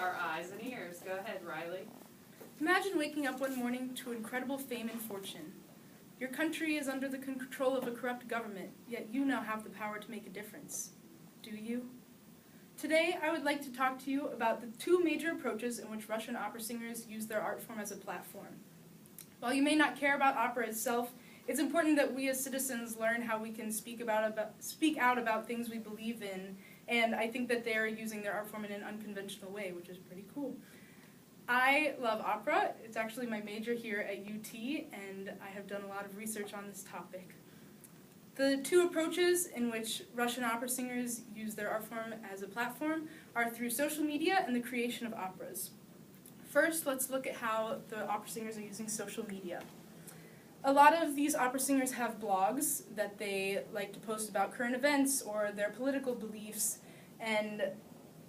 our eyes and ears. Go ahead, Riley. Imagine waking up one morning to incredible fame and fortune. Your country is under the control of a corrupt government, yet you now have the power to make a difference. Do you? Today, I would like to talk to you about the two major approaches in which Russian opera singers use their art form as a platform. While you may not care about opera itself, it's important that we as citizens learn how we can speak out about things we believe in, and I think that they're using their art form in an unconventional way, which is pretty cool. I love opera. It's actually my major here at UT, and I have done a lot of research on this topic. The two approaches in which Russian opera singers use their art form as a platform are through social media and the creation of operas. First, let's look at how the opera singers are using social media. A lot of these opera singers have blogs that they like to post about current events or their political beliefs, and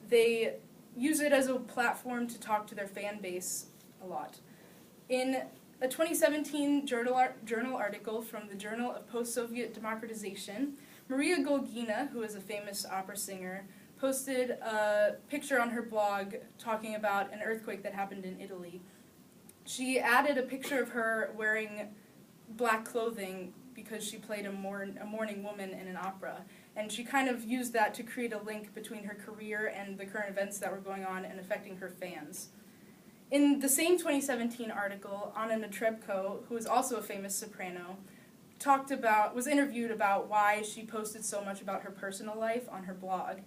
they use it as a platform to talk to their fan base a lot. In a 2017 journal article from the Journal of Post-Soviet Democratization, Maria Golgina, who is a famous opera singer, posted a picture on her blog talking about an earthquake that happened in Italy. She added a picture of her wearing black clothing because she played a mourning woman in an opera. And she kind of used that to create a link between her career and the current events that were going on and affecting her fans. In the same 2017 article, Anna Netrebko, who is also a famous soprano, was interviewed about why she posted so much about her personal life on her blog.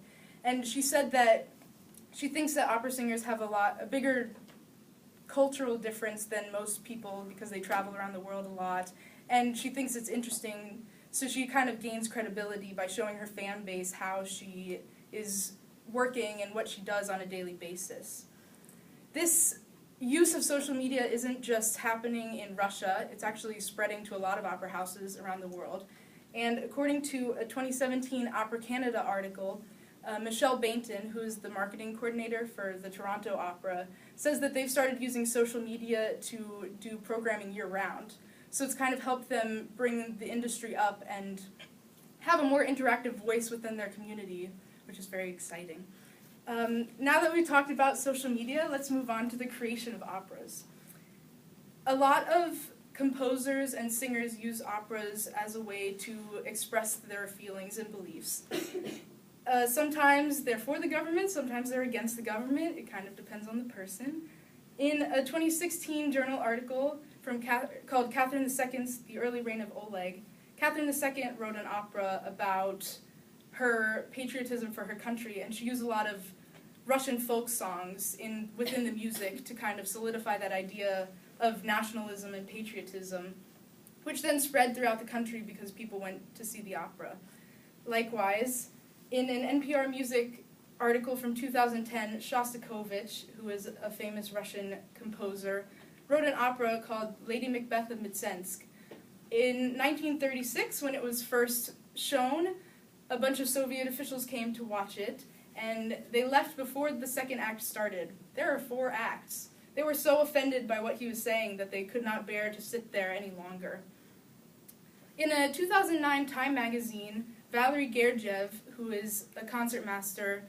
And she said that she thinks that opera singers have a bigger cultural difference than most people because they travel around the world a lot. And she thinks it's interesting, so she kind of gains credibility by showing her fan base how she is working and what she does on a daily basis. This use of social media isn't just happening in Russia, it's actually spreading to a lot of opera houses around the world. And according to a 2017 Opera Canada article, Michelle Bainton, who is the marketing coordinator for the Toronto Opera, says that they've started using social media to do programming year-round. So it's kind of helped them bring the industry up and have a more interactive voice within their community, which is very exciting. Now that we've talked about social media, let's move on to the creation of operas. A lot of composers and singers use operas as a way to express their feelings and beliefs. Sometimes they're for the government, sometimes they're against the government. It kind of depends on the person. In a 2016 journal article called Catherine II's The Early Reign of Oleg, Catherine II wrote an opera about her patriotism for her country, and she used a lot of Russian folk songs within the music to kind of solidify that idea of nationalism and patriotism, which then spread throughout the country because people went to see the opera. Likewise, in an NPR Music article from 2010, Shostakovich, who is a famous Russian composer, wrote an opera called Lady Macbeth of Mtsensk. In 1936, when it was first shown, a bunch of Soviet officials came to watch it, and they left before the second act started. There are 4 acts. They were so offended by what he was saying that they could not bear to sit there any longer. In a 2009 Time magazine, Valery Gergiev, who is a concertmaster,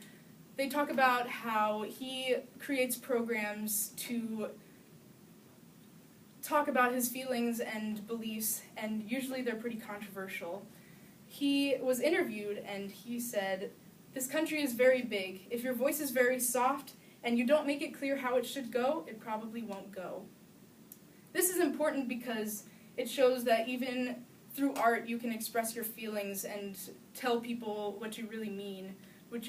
they talk about how he creates programs to talk about his feelings and beliefs, and usually they're pretty controversial. He was interviewed and he said, "This country is very big. If your voice is very soft and you don't make it clear how it should go, it probably won't go." This is important because it shows that even through art you can express your feelings and tell people what you really mean, which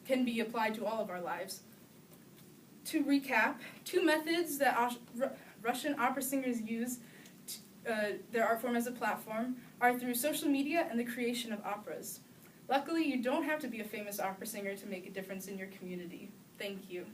can be applied to all of our lives. To recap, 2 methods that Russian opera singers use their art form as a platform are through social media and the creation of operas. Luckily, you don't have to be a famous opera singer to make a difference in your community. Thank you.